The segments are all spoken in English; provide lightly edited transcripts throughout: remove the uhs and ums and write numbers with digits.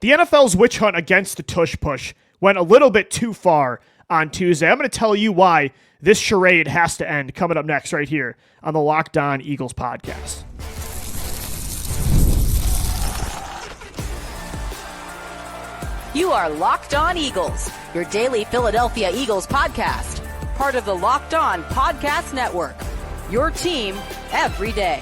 The NFL's witch hunt against the tush push went a little bit too far on Tuesday. I'm going to tell you why this charade has to end coming up next right here on the Locked On Eagles podcast. You are Locked On Eagles, your daily Philadelphia Eagles podcast. Part of the Locked On Podcast Network, your team every day.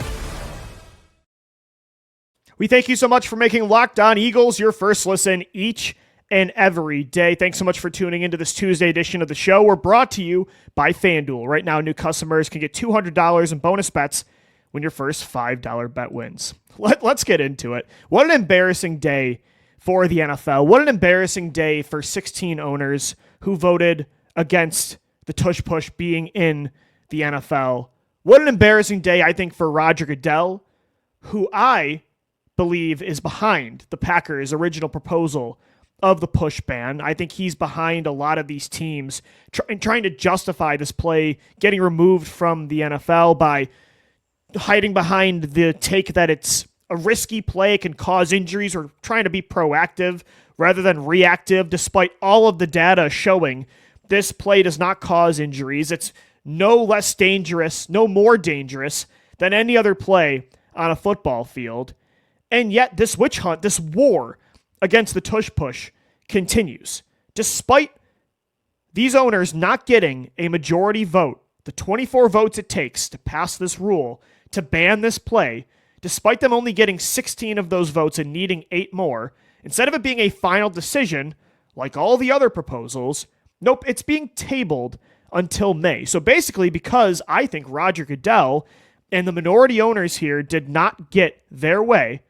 We thank you so much for making Locked On Eagles your first listen each and every day. Thanks so much for tuning into this Tuesday edition of the show. We're brought to you by FanDuel. Right now, new customers can get $200 in bonus bets when your first $5 bet wins. Let's get into it. What an embarrassing day for the NFL. What an embarrassing day for 16 owners who voted against the tush push being in the NFL. What an embarrassing day, I think, for Roger Goodell, who I believe is behind the Packers' original proposal of the push ban. I think he's behind a lot of these teams trying to justify this play getting removed from the NFL by hiding behind the take that it's a risky play, can cause injuries, or trying to be proactive rather than reactive, despite all of the data showing this play does not cause injuries. It's no less dangerous, no more dangerous than any other play on a football field. And yet this witch hunt, this war against the tush push continues. Despite these owners not getting a majority vote, the 24 votes it takes to pass this rule to ban this play, despite them only getting 16 of those votes and needing 8 more, instead of it being a final decision, like all the other proposals, nope, it's being tabled until May. So basically, because I think Roger Goodell and the minority owners here did not get their way,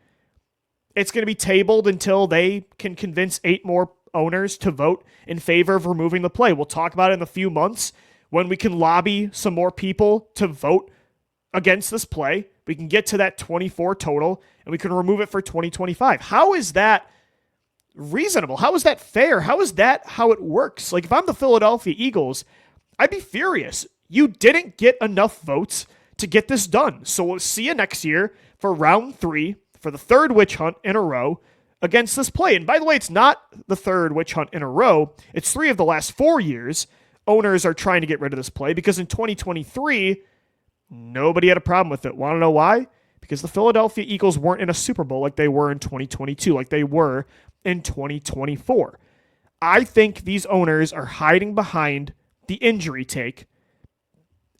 it's going to be tabled until they can convince 8 more owners to vote in favor of removing the play. We'll talk about it in a few months when we can lobby some more people to vote against this play. We can get to that 24 total, and we can remove it for 2025. How is that reasonable? How is that fair? How is that how it works? Like, if I'm the Philadelphia Eagles, I'd be furious. You didn't get enough votes to get this done. So we'll see you next year for round 3 for the third witch hunt in a row against this play. And by the way, it's not the third witch hunt in a row. It's 3 of the last 4 years owners are trying to get rid of this play, because in 2023, nobody had a problem with it. Want to know why? Because the Philadelphia Eagles weren't in a Super Bowl like they were in 2022, like they were in 2024. I think these owners are hiding behind the injury take,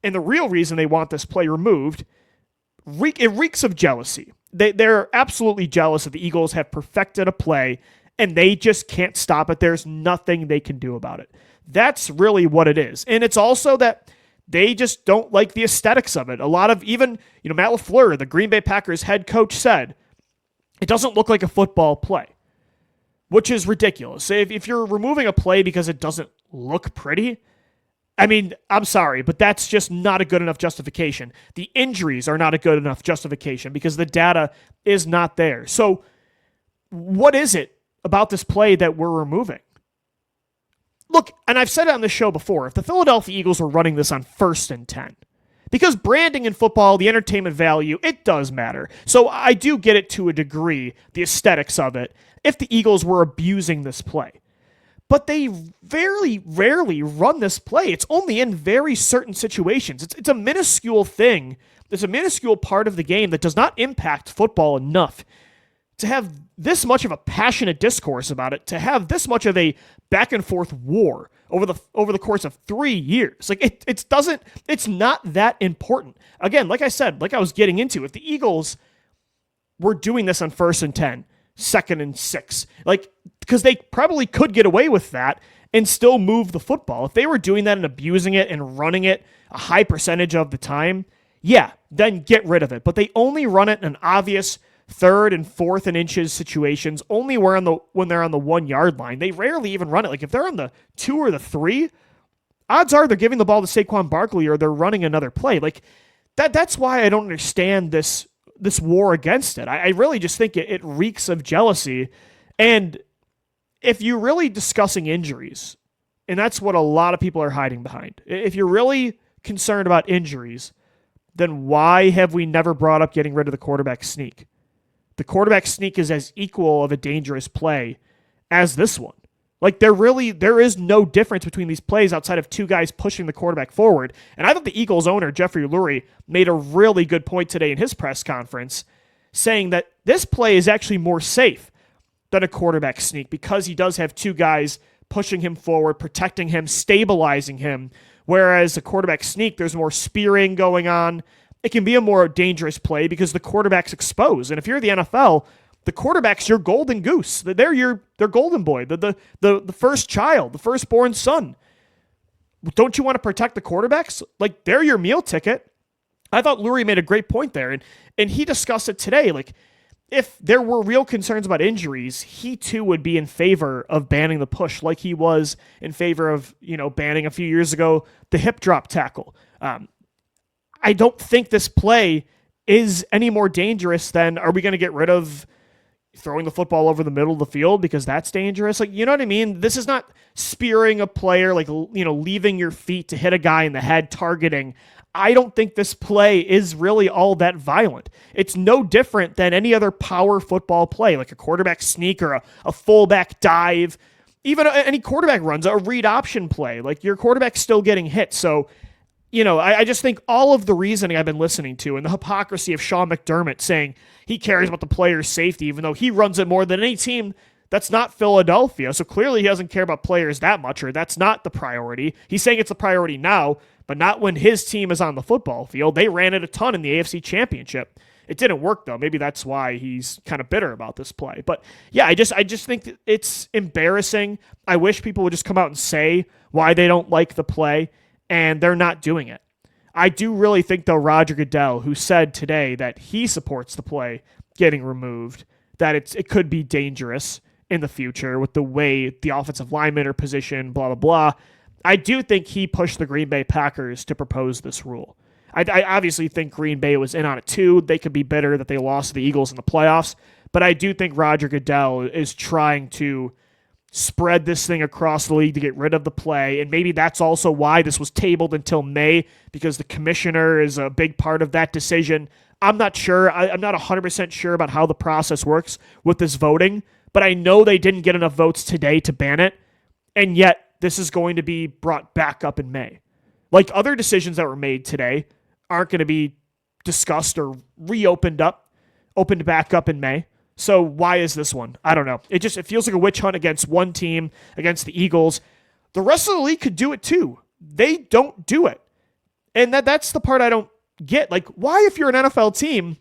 and the real reason they want this play removed, it reeks of jealousy. They're absolutely jealous that the Eagles have perfected a play, and they just can't stop it. There's nothing they can do about it. That's really what it is. And it's also that they just don't like the aesthetics of it. A lot of even, Matt LaFleur, the Green Bay Packers head coach, said it doesn't look like a football play, which is ridiculous. If you're removing a play because it doesn't look pretty, I mean, I'm sorry, but that's just not a good enough justification. The injuries are not a good enough justification because the data is not there. So what is it about this play that we're removing? Look, and I've said it on the show before, if the Philadelphia Eagles were running this on 1st and 10, because branding in football, the entertainment value, it does matter. So I do get it to a degree, the aesthetics of it, if the Eagles were abusing this play. But they very rarely run this play. It's only in very certain situations. It's a minuscule thing. It's a minuscule part of the game that does not impact football enough to have this much of a passionate discourse about it, to have this much of a back and forth war over the course of 3 years. Like it's not that important. Again, like I said, like I was getting into, if the Eagles were doing this on 1st and 10, 2nd and 6, because they probably could get away with that and still move the football. If they were doing that and abusing it and running it a high percentage of the time, yeah, then get rid of it. But they only run it in an obvious 3rd and 4th and inches situations, only when they're on the 1 yard line. They rarely even run it. Like if they're on the 2 or the 3, odds are they're giving the ball to Saquon Barkley or they're running another play. Like that's why I don't understand this war against it. I really just think it reeks of jealousy. And if you're really discussing injuries, and that's what a lot of people are hiding behind, if you're really concerned about injuries, then why have we never brought up getting rid of the quarterback sneak? the quarterback sneak is as equal of a dangerous play as this one. Like, there is no difference between these plays outside of two guys pushing the quarterback forward. And I thought the Eagles owner, Jeffrey Lurie, made a really good point today in his press conference, saying that this play is actually more safe than a quarterback sneak because he does have two guys pushing him forward, protecting him, stabilizing him. Whereas a quarterback sneak, there's more spearing going on. It can be a more dangerous play because the quarterback's exposed. And if you're the NFL, the quarterback's your golden goose. They're their golden boy, the first child, the firstborn son. Don't you want to protect the quarterbacks? Like, they're your meal ticket. I thought Lurie made a great point there, and he discussed it today. Like, if there were real concerns about injuries, he too would be in favor of banning the push, like he was in favor of, banning a few years ago the hip drop tackle. I don't think this play is any more dangerous than, are we going to get rid of throwing the football over the middle of the field because that's dangerous? Like, you know what I mean? This is not spearing a player, like, leaving your feet to hit a guy in the head, targeting. I don't think this play is really all that violent. It's no different than any other power football play, like a quarterback sneak or a fullback dive, even any quarterback runs, a read option play. Like, your quarterback's still getting hit. So, I just think all of the reasoning I've been listening to and the hypocrisy of Sean McDermott saying he cares about the player's safety, even though he runs it more than any team that's not Philadelphia. So clearly he doesn't care about players that much, or that's not the priority. He's saying it's a priority now, but not when his team is on the football field. They ran it a ton in the AFC Championship. It didn't work, though. Maybe that's why he's kind of bitter about this play. But yeah, I just think it's embarrassing. I wish people would just come out and say why they don't like the play, and they're not doing it. I do really think, though, Roger Goodell, who said today that he supports the play getting removed, that it could be dangerous in the future with the way the offensive linemen are positioned, blah, blah, blah. I do think he pushed the Green Bay Packers to propose this rule. I obviously think Green Bay was in on it too. They could be bitter that they lost to the Eagles in the playoffs, but I do think Roger Goodell is trying to spread this thing across the league to get rid of the play, and maybe that's also why this was tabled until May, because the commissioner is a big part of that decision. I'm not sure. I'm not 100% sure about how the process works with this voting, but I know they didn't get enough votes today to ban it, and yet this is going to be brought back up in May. Like other decisions that were made today aren't going to be discussed or opened back up in May. So why is this one? I don't know. It feels like a witch hunt against one team, against the Eagles. The rest of the league could do it too. They don't do it. And that's the part I don't get. Like, why, if you're an NFL team,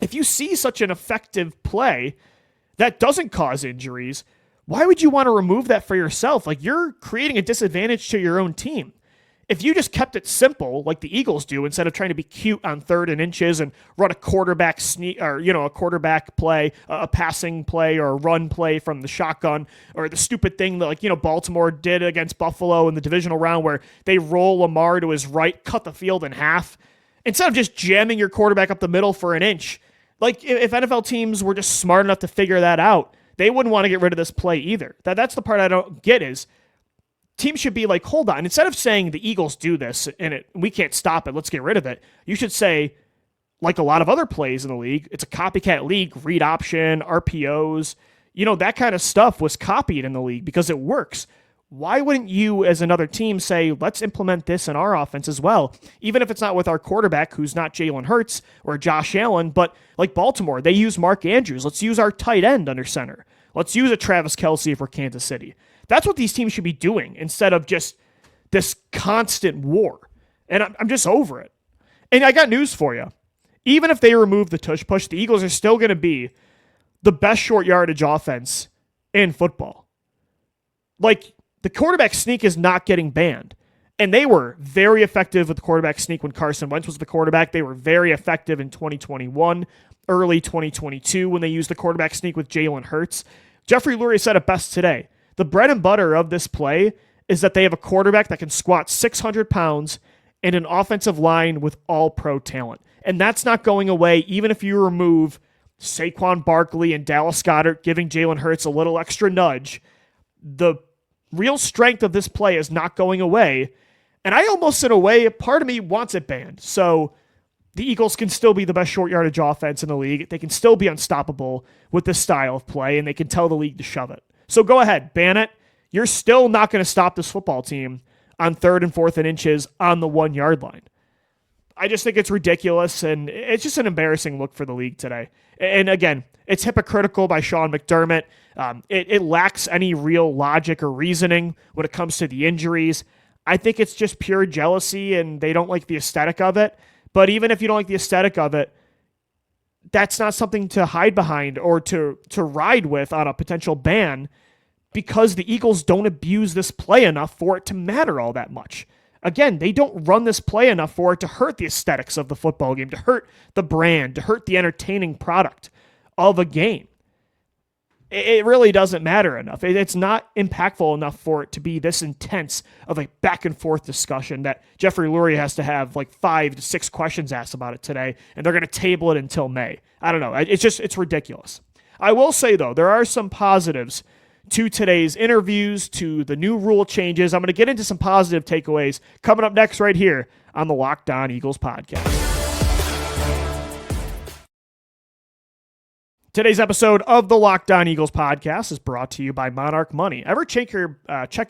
if you see such an effective play that doesn't cause injuries, why would you want to remove that for yourself? Like, you're creating a disadvantage to your own team. If you just kept it simple, like the Eagles do, instead of trying to be cute on 3rd and inches and run a quarterback sneak, or a quarterback play, a passing play, or a run play from the shotgun, or the stupid thing that Baltimore did against Buffalo in the divisional round where they roll Lamar to his right, cut the field in half, instead of just jamming your quarterback up the middle for an inch. Like, if NFL teams were just smart enough to figure that out, they wouldn't want to get rid of this play either. That's the part I don't get is, teams should be like, hold on, instead of saying the Eagles do this and we can't stop it, let's get rid of it, you should say, like a lot of other plays in the league, it's a copycat league, read option, RPOs, that kind of stuff was copied in the league because it works. Why wouldn't you as another team say, let's implement this in our offense as well? Even if it's not with our quarterback, who's not Jalen Hurts or Josh Allen, but like Baltimore, they use Mark Andrews. Let's use our tight end under center. Let's use a Travis Kelce for Kansas City. That's what these teams should be doing instead of just this constant war. And I'm just over it. And I got news for you. Even if they remove the tush push, the Eagles are still going to be the best short yardage offense in football. Like, the quarterback sneak is not getting banned. And they were very effective with the quarterback sneak when Carson Wentz was the quarterback. They were very effective in 2021, early 2022 when they used the quarterback sneak with Jalen Hurts. Jeffrey Lurie said it best today. The bread and butter of this play is that they have a quarterback that can squat 600 pounds and an offensive line with all-pro talent. And that's not going away even if you remove Saquon Barkley and Dallas Goedert, giving Jalen Hurts a little extra nudge. The real strength of this play is not going away. And I almost, in a way, part of me wants it banned. So the Eagles can still be the best short yardage offense in the league. They can still be unstoppable with this style of play, and they can tell the league to shove it. So go ahead, ban it. You're still not going to stop this football team on 3rd and 4th and inches on the 1 yard line. I just think it's ridiculous, and it's just an embarrassing look for the league today. And again, it's hypocritical by Sean McDermott. It lacks any real logic or reasoning when it comes to the injuries. I think it's just pure jealousy, and they don't like the aesthetic of it. But even if you don't like the aesthetic of it, that's not something to hide behind or to ride with on a potential ban, because the Eagles don't abuse this play enough for it to matter all that much. Again, they don't run this play enough for it to hurt the aesthetics of the football game, to hurt the brand, to hurt the entertaining product of a game. It really doesn't matter enough. It's not impactful enough for it to be this intense of a back and forth discussion that Jeffrey Lurie has to have like 5 to 6 questions asked about it today, and they're going to table it until May. I don't know. It's ridiculous. I will say, though, there are some positives to today's interviews, to the new rule changes. I'm going to get into some positive takeaways coming up next right here on the Locked On Eagles podcast. Today's episode of the Locked On Eagles podcast is brought to you by Monarch Money. Ever check your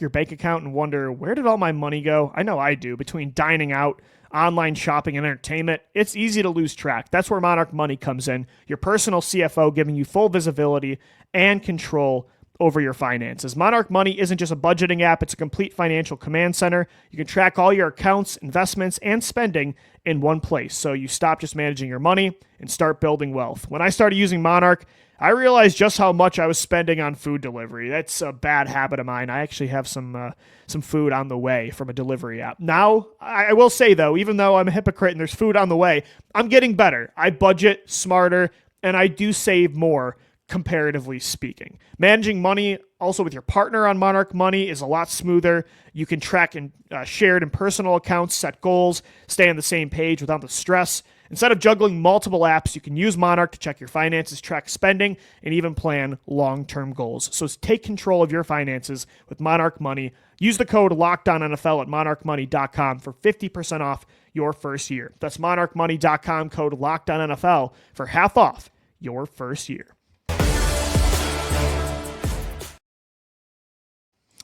bank account and wonder, where did all my money go? I know I do. Between dining out, online shopping, and entertainment, it's easy to lose track. That's where Monarch Money comes in, your personal CFO giving you full visibility and control over your finances. Monarch Money isn't just a budgeting app, it's a complete financial command center. You can track all your accounts, investments, and spending in one place, so you stop just managing your money and start building wealth. When I started using Monarch, I realized just how much I was spending on food delivery. That's a bad habit of mine. I actually have some food on the way from a delivery app. Now, I will say, though, even though I'm a hypocrite and there's food on the way, I'm getting better. I budget smarter, and I do save more, comparatively speaking. Managing money also with your partner on Monarch Money is a lot smoother. You can track in shared and personal accounts, set goals, stay on the same page without the stress. Instead of juggling multiple apps, you can use Monarch to check your finances, track spending, and even plan long-term goals. So take control of your finances with Monarch Money. Use the code LOCKEDONNFL at monarchmoney.com for 50% off your first year. That's monarchmoney.com, code LOCKEDONNFL for half off your first year.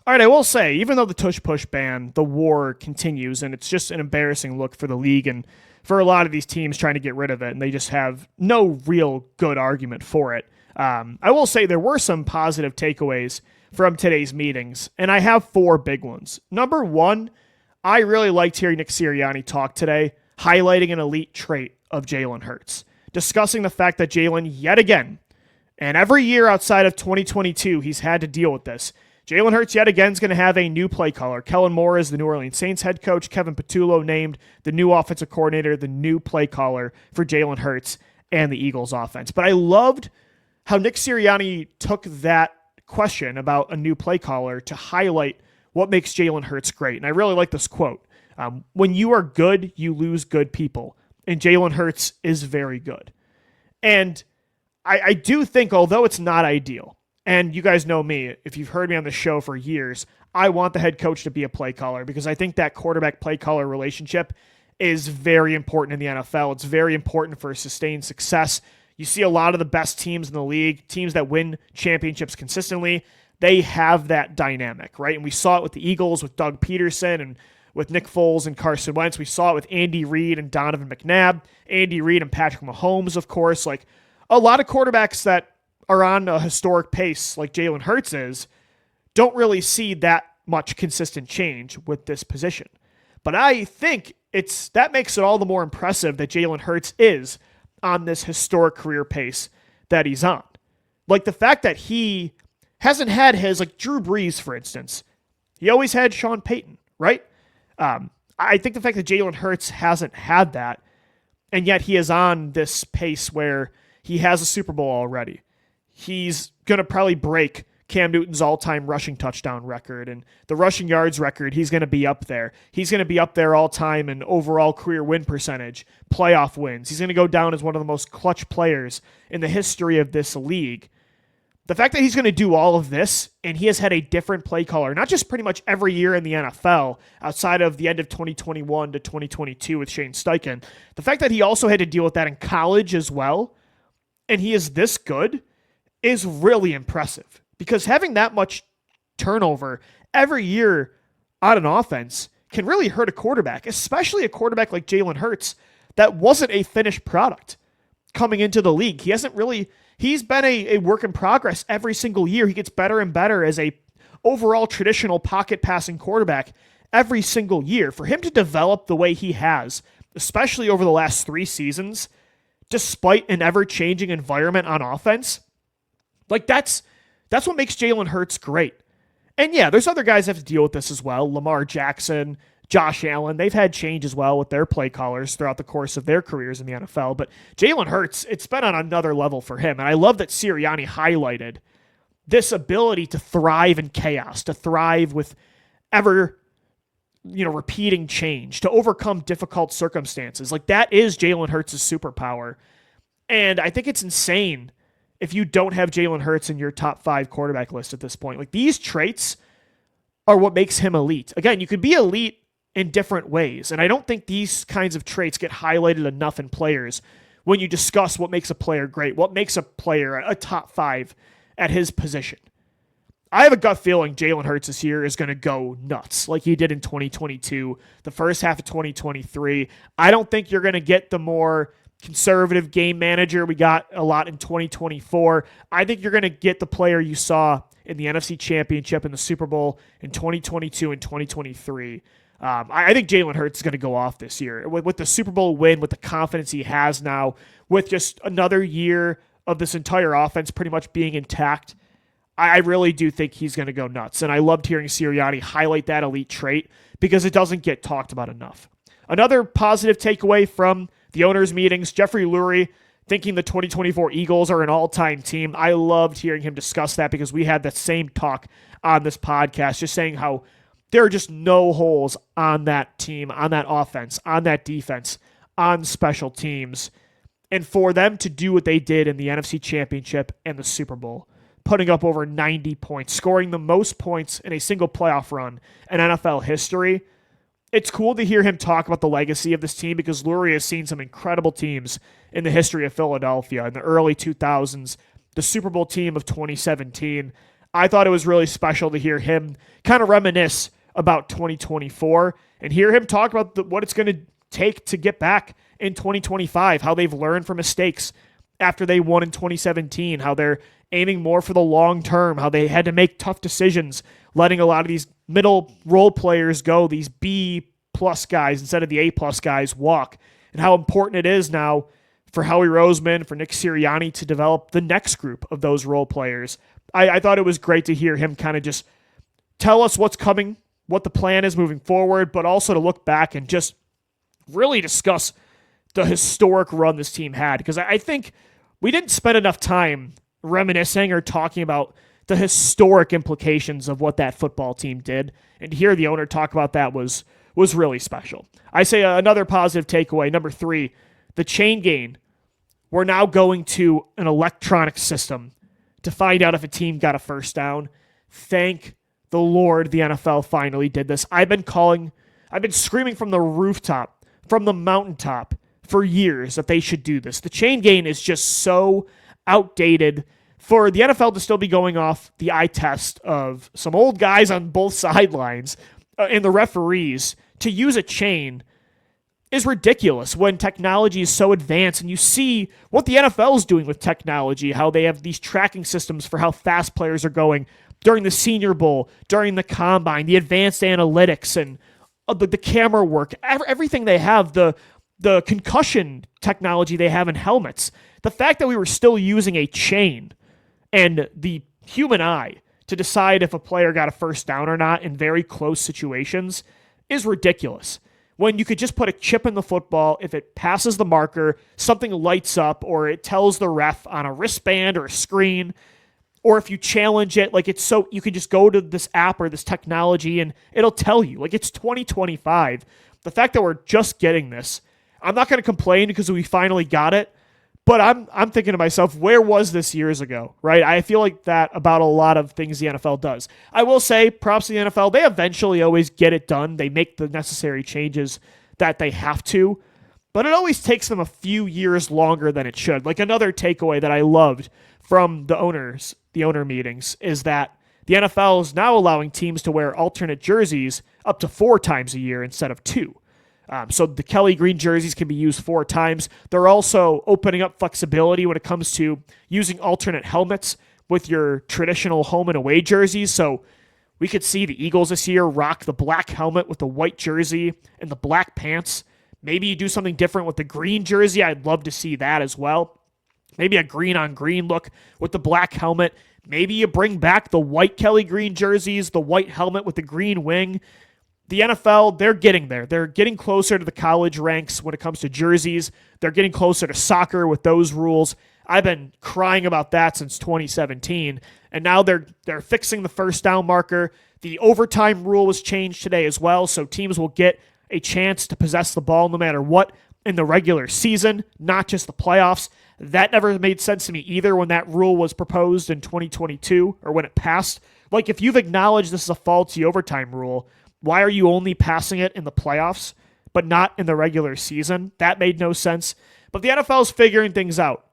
All right, I will say, even though the tush push ban, the war continues, and it's just an embarrassing look for the league and for a lot of these teams trying to get rid of it, and they just have no real good argument for it. I will say there were some positive takeaways from today's meetings, and I have 4 big ones. Number 1, I really liked hearing Nick Sirianni talk today, highlighting an elite trait of Jalen Hurts, discussing the fact that Jalen, yet again, and every year outside of 2022, he's had to deal with this. Jalen Hurts yet again is going to have a new play caller. Kellen Moore is the New Orleans Saints head coach. Kevin Patullo named the new offensive coordinator, the new play caller for Jalen Hurts and the Eagles offense. But I loved how Nick Sirianni took that question about a new play caller to highlight what makes Jalen Hurts great. And I really like this quote. When you are good, you lose good people. And Jalen Hurts is very good. And I do think, although it's not ideal, and you guys know me, if you've heard me on the show for years, I want the head coach to be a play caller because I think that quarterback-play caller relationship is very important in the NFL. It's very important for sustained success. You see a lot of the best teams in the league, teams that win championships consistently, they have that dynamic, right? And we saw it with the Eagles, with Doug Peterson, and with Nick Foles and Carson Wentz. We saw it with Andy Reid and Donovan McNabb, Andy Reid and Patrick Mahomes, of course. Like a lot of quarterbacks that are on a historic pace like Jalen Hurts is, don't really see that much consistent change with this position. But I think that makes it all the more impressive that Jalen Hurts is on this historic career pace that he's on. Like the fact that he hasn't had his, like Drew Brees, for instance, he always had Sean Payton, right? I think the fact that Jalen Hurts hasn't had that, and yet he is on this pace where he has a Super Bowl already. He's going to probably break Cam Newton's all-time rushing touchdown record, and the rushing yards record, he's going to be up there. He's going to be up there all-time in overall career win percentage, playoff wins. He's going to go down as one of the most clutch players in the history of this league. The fact that he's going to do all of this, and he has had a different play caller, not just pretty much every year in the NFL, outside of the end of 2021 to 2022 with Shane Steichen, the fact that he also had to deal with that in college as well, and he is this good, is really impressive. Because having that much turnover every year on an offense can really hurt a quarterback, especially a quarterback like Jalen Hurts that wasn't a finished product coming into the league. He's been a work in progress every single year. He gets better and better as a overall traditional pocket passing quarterback every single year. For him to develop the way he has, especially over the last 3 seasons, despite an ever-changing environment on offense, like that's what makes Jalen Hurts great. And yeah, there's other guys that have to deal with this as well. Lamar Jackson, Josh Allen, they've had change as well with their play callers throughout the course of their careers in the NFL. But Jalen Hurts, it's been on another level for him. And I love that Sirianni highlighted this ability to thrive in chaos, to thrive with ever, repeating change, to overcome difficult circumstances. Like that is Jalen Hurts' superpower. And I think it's insane if you don't have Jalen Hurts in your top 5 quarterback list at this point. Like these traits are what makes him elite. Again, you could be elite in different ways. And I don't think these kinds of traits get highlighted enough in players when you discuss what makes a player great, what makes a player a top 5 at his position. I have a gut feeling Jalen Hurts this year is going to go nuts like he did in 2022, the first half of 2023. I don't think you're going to get the more conservative game manager we got a lot in 2024. I think you're going to get the player you saw in the NFC Championship and the Super Bowl in 2022 and 2023. I think Jalen Hurts is going to go off this year. With the Super Bowl win, with the confidence he has now, with just another year of this entire offense pretty much being intact, I really do think he's going to go nuts. And I loved hearing Sirianni highlight that elite trait because it doesn't get talked about enough. Another positive takeaway from the owners' meetings, Jeffrey Lurie thinking the 2024 Eagles are an all-time team. I loved hearing him discuss that because we had that same talk on this podcast, just saying how there are just no holes on that team, on that offense, on that defense, on special teams. And for them to do what they did in the NFC Championship and the Super Bowl, putting up over 90 points, scoring the most points in a single playoff run in NFL history, it's cool to hear him talk about the legacy of this team because Lurie has seen some incredible teams in the history of Philadelphia in the early 2000s, the Super Bowl team of 2017. I thought it was really special to hear him kind of reminisce about 2024 and hear him talk about what it's going to take to get back in 2025, how they've learned from mistakes after they won in 2017, how they're aiming more for the long term, how they had to make tough decisions, letting a lot of these middle role players go, these B-plus guys instead of the A-plus guys walk, and how important it is now for Howie Roseman, for Nick Sirianni to develop the next group of those role players. I thought it was great to hear him kind of just tell us what's coming, what the plan is moving forward, but also to look back and just really discuss the historic run this team had. Because I think we didn't spend enough time reminiscing or talking about the historic implications of what that football team did. And to hear the owner talk about that was really special. I say another positive takeaway, number 3, the chain gain. We're now going to an electronic system to find out if a team got a first down. Thank the Lord the NFL finally did this. I've been screaming from the rooftop, from the mountaintop for years that they should do this. The chain gain is just so outdated for the NFL to still be going off the eye test of some old guys on both sidelines and the referees. To use a chain is ridiculous when technology is so advanced, and you see what the NFL is doing with technology, how they have these tracking systems for how fast players are going during the Senior Bowl, during the Combine, the advanced analytics and the camera work, everything they have, the concussion technology they have in helmets. The fact that we were still using a chain and the human eye to decide if a player got a first down or not in very close situations is ridiculous. When you could just put a chip in the football, if it passes the marker, something lights up, or it tells the ref on a wristband or a screen, or if you challenge it, like you can just go to this app or this technology and it'll tell you. Like, it's 2025. The fact that we're just getting this, I'm not going to complain because we finally got it, But I'm thinking to myself, where was this years ago, right? I feel like that about a lot of things the NFL does. I will say, props to the NFL. They eventually always get it done. They make the necessary changes that they have to. But it always takes them a few years longer than it should. Like another takeaway that I loved from the owner meetings is that the NFL is now allowing teams to wear alternate jerseys up to 4 times a year instead of 2. So the Kelly green jerseys can be used 4 times. They're also opening up flexibility when it comes to using alternate helmets with your traditional home and away jerseys. So we could see the Eagles this year rock the black helmet with the white jersey and the black pants. Maybe you do something different with the green jersey. I'd love to see that as well. Maybe a green on green look with the black helmet. Maybe you bring back the white Kelly green jerseys, the white helmet with the green wing. The NFL, they're getting there. They're getting closer to the college ranks when it comes to jerseys. They're getting closer to soccer with those rules. I've been crying about that since 2017, and now they're fixing the first down marker. The overtime rule was changed today as well, so teams will get a chance to possess the ball no matter what in the regular season, not just the playoffs. That never made sense to me either when that rule was proposed in 2022 or when it passed. Like, if you've acknowledged this is a faulty overtime rule, why are you only passing it in the playoffs, but not in the regular season? That made no sense. But the NFL is figuring things out.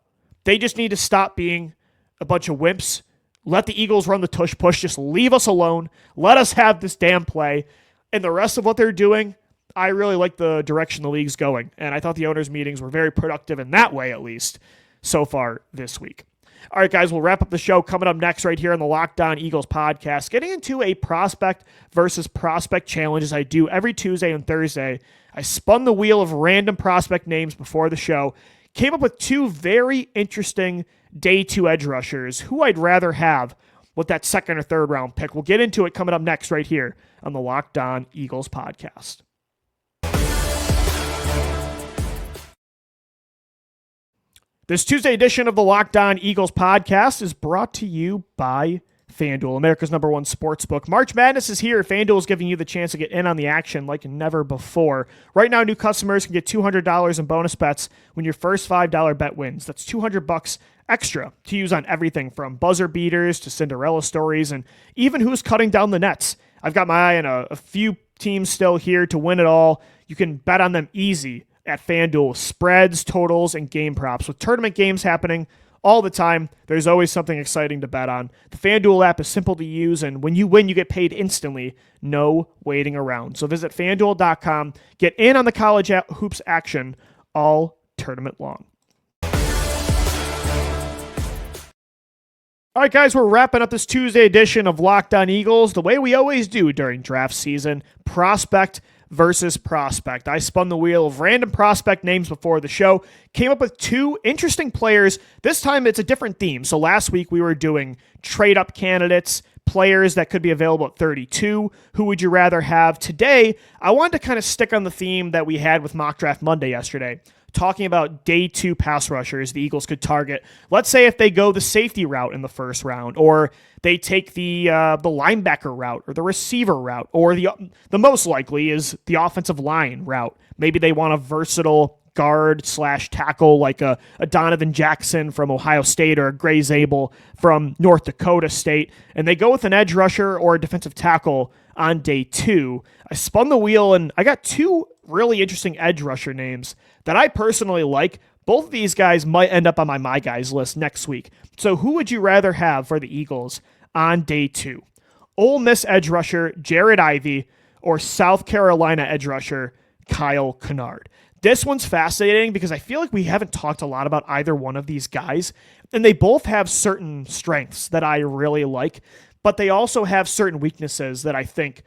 They just need to stop being a bunch of wimps. Let the Eagles run the tush push. Just leave us alone. Let us have this damn play. And the rest of what they're doing, I really like the direction the league's going. And I thought the owners' meetings were very productive in that way, at least, so far this week. All right, guys, we'll wrap up the show coming up next right here on the Locked On Eagles podcast, getting into a prospect versus prospect challenge as I do every Tuesday and Thursday. I spun the wheel of random prospect names before the show, came up with 2 very interesting day 2 edge rushers who I'd rather have with that second or third round pick. We'll get into it coming up next right here on the Locked On Eagles podcast. This Tuesday edition of the Locked On Eagles podcast is brought to you by FanDuel, America's #1 sportsbook. March Madness is here. FanDuel is giving you the chance to get in on the action like never before. Right now, new customers can get $200 in bonus bets when your first $5 bet wins. That's $200 extra to use on everything from buzzer beaters to Cinderella stories and even who's cutting down the nets. I've got my eye on a few teams still here to win it all. You can bet on them easy at FanDuel, spreads, totals, and game props. With tournament games happening all the time, there's always something exciting to bet on. The FanDuel app is simple to use, and when you win, you get paid instantly. No waiting around. So visit FanDuel.com. Get in on the college hoops action all tournament long. All right, guys, we're wrapping up this Tuesday edition of Locked On Eagles the way we always do during draft season, prospect versus prospect. I spun the wheel of random prospect names before the show, came up with 2 interesting players. This time it's a different theme. So last week we were doing trade-up candidates, players that could be available at 32. Who would you rather have? Today, I wanted to kind of stick on the theme that we had with Mock Draft Monday yesterday, talking about day 2 pass rushers the Eagles could target. Let's say if they go the safety route in the first round, or they take the linebacker route, or the receiver route, or the most likely is the offensive line route. Maybe they want a versatile guard/tackle like a Donovan Jackson from Ohio State or a Gray Zabel from North Dakota State, and they go with an edge rusher or a defensive tackle on day 2. I spun the wheel, and I got 2 really interesting edge rusher names that I personally like. Both of these guys might end up on my guys list next week. So who would you rather have for the Eagles on day 2? Ole Miss edge rusher Jared Ivey or South Carolina edge rusher Kyle Kennard? This one's fascinating because I feel like we haven't talked a lot about either one of these guys, and they both have certain strengths that I really like, but they also have certain weaknesses that I think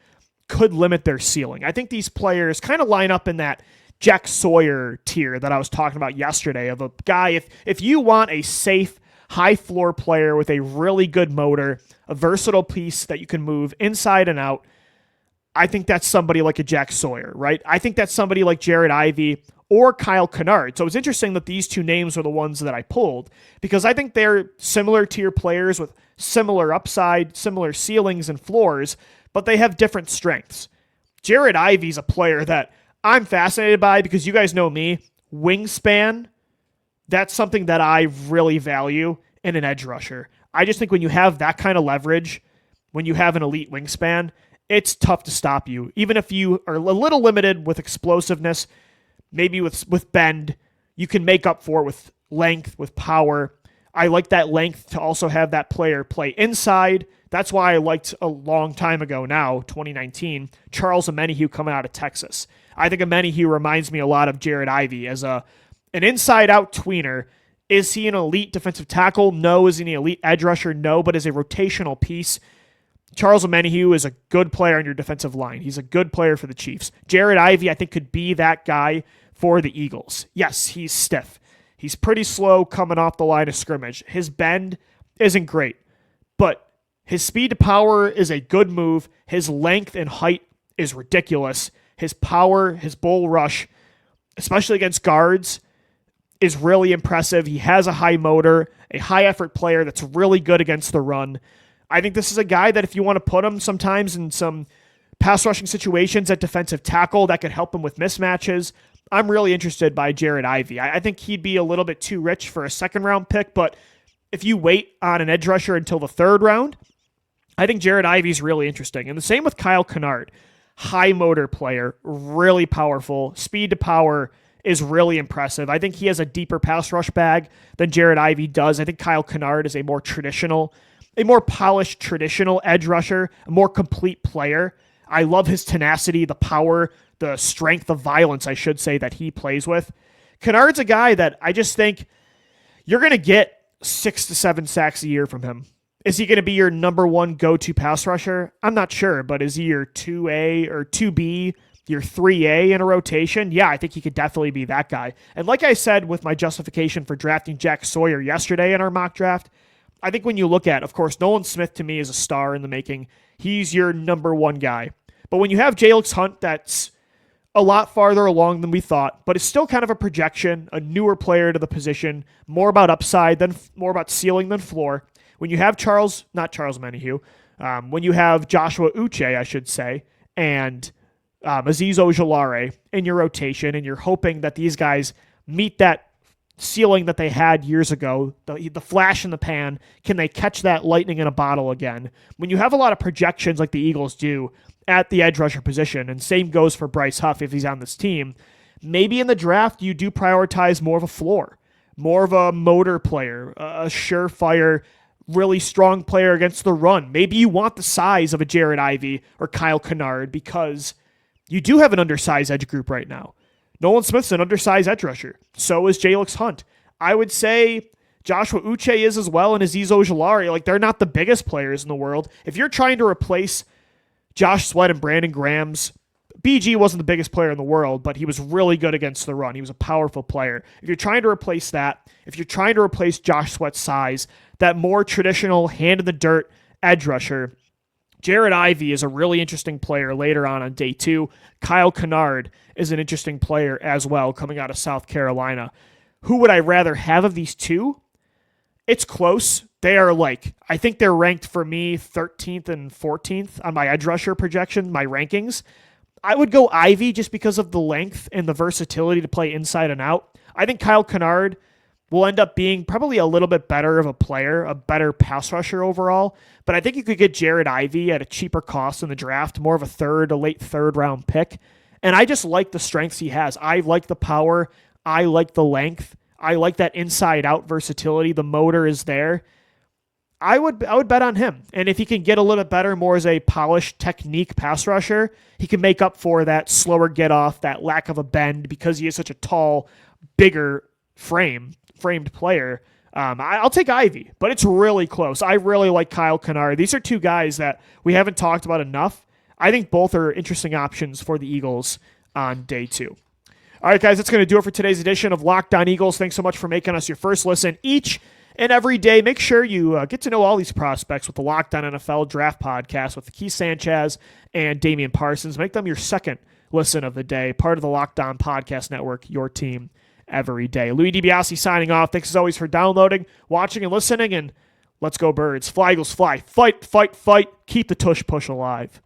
could limit their ceiling. I think these players kind of line up in that Jack Sawyer tier that I was talking about yesterday of a guy, if you want a safe, high floor player with a really good motor, a versatile piece that you can move inside and out, I think that's somebody like a Jack Sawyer, right? I think that's somebody like Jared Ivey or Kyle Kennard. So it's interesting that these 2 names are the ones that I pulled because I think they're similar tier players with similar upside, similar ceilings and floors, but they have different strengths. Jared Ivey's a player that I'm fascinated by because you guys know me, wingspan That's something that I really value in an edge rusher. I just think when you have that kind of leverage, when you have an elite wingspan, it's tough to stop you. Even if you are a little limited with explosiveness, maybe with bend, you can make up for it with length, with power. I like that length to also have that player play inside. That's why I liked a long time ago now, 2019, Charles Omenihu coming out of Texas. I think Omenihu reminds me a lot of Jared Ivey as an inside-out tweener. Is he an elite defensive tackle? No. Is he an elite edge rusher? No. But as a rotational piece, Charles Omenihu is a good player on your defensive line. He's a good player for the Chiefs. Jared Ivey, I think, could be that guy for the Eagles. Yes, he's stiff. He's pretty slow coming off the line of scrimmage. His bend isn't great, but his speed to power is a good move. His length and height is ridiculous. His power, his bull rush, especially against guards, is really impressive. He has a high motor, a high effort player that's really good against the run. I think this is a guy that if you want to put him sometimes in some pass rushing situations at defensive tackle, that could help him with mismatches. I'm really interested by Jared Ivey. I think he'd be a little bit too rich for a second round pick, but if you wait on an edge rusher until the third round, I think Jared Ivey's really interesting. And the same with Kyle Kennard. High motor player, really powerful. Speed to power is really impressive. I think he has a deeper pass rush bag than Jared Ivey does. I think Kyle Kennard is a more polished traditional edge rusher, a more complete player. I love his tenacity, the power, the strength, the violence, I should say, that he plays with. Kennard's a guy that I just think you're going to get 6 to 7 sacks a year from him. Is he going to be your number one go-to pass rusher? I'm not sure, but is he your 2A or 2B, your 3A in a rotation? Yeah, I think he could definitely be that guy. And like I said with my justification for drafting Jack Sawyer yesterday in our mock draft, I think when you look at, of course, Nolan Smith to me is a star in the making. He's your number one guy. But when you have Jalix Hunt, that's a lot farther along than we thought, but it's still kind of a projection, a newer player to the position, more about upside more about ceiling than floor. When you have not Charles Omenihu, when you have Joshua Uche, I should say, and Azeez Ojulari in your rotation, and you're hoping that these guys meet that ceiling that they had years ago, the flash in the pan, can they catch that lightning in a bottle again? When you have a lot of projections like the Eagles do at the edge rusher position, and same goes for Bryce Huff if he's on this team, maybe in the draft you do prioritize more of a floor, more of a motor player, a surefire, really strong player against the run. Maybe you want the size of a Jared Ivey or Kyle Kennard because you do have an undersized edge group right now. Nolan Smith's an undersized edge rusher. So is Jalix Hunt. I would say Joshua Uche is as well, and Azeez Ojulari. Like, they're not the biggest players in the world. If you're trying to replace Josh Sweat and Brandon Graham's, BG wasn't the biggest player in the world, but he was really good against the run. He was a powerful player. If you're trying to replace that, if you're trying to replace Josh Sweat's size, that more traditional hand-in-the-dirt edge rusher, Jared Ivey is a really interesting player later on day 2. Kyle Kennard is an interesting player as well coming out of South Carolina. Who would I rather have of these two? It's close. They are I think they're ranked for me 13th and 14th on my edge rusher projection, my rankings. I would go Ivey just because of the length and the versatility to play inside and out. I think Kyle Kennard will end up being probably a little bit better of a player, a better pass rusher overall. But I think you could get Jared Ivey at a cheaper cost in the draft, more of a late third round pick. And I just like the strengths he has. I like the power. I like the length. I like that inside out versatility. The motor is there. I would bet on him. And if he can get a little bit better, more as a polished technique pass rusher, he can make up for that slower get off, that lack of a bend because he is such a tall, bigger framed player. I'll take Ivey, but it's really close. I really like Kyle Kennard. These are two guys that we haven't talked about enough. I think both are interesting options for the Eagles on day 2. All right, guys, that's going to do it for today's edition of Locked On Eagles. Thanks so much for making us your first listen each and every day. Make sure you get to know all these prospects with the Locked On NFL Draft Podcast with Keith Sanchez and Damian Parsons. Make them your second listen of the day, part of the Locked On Podcast Network, your team every day. Louis DiBiase signing off. Thanks as always for downloading, watching, and listening, and let's go Birds. Fly Eagles fly. Fight, fight, fight. Keep the tush push alive.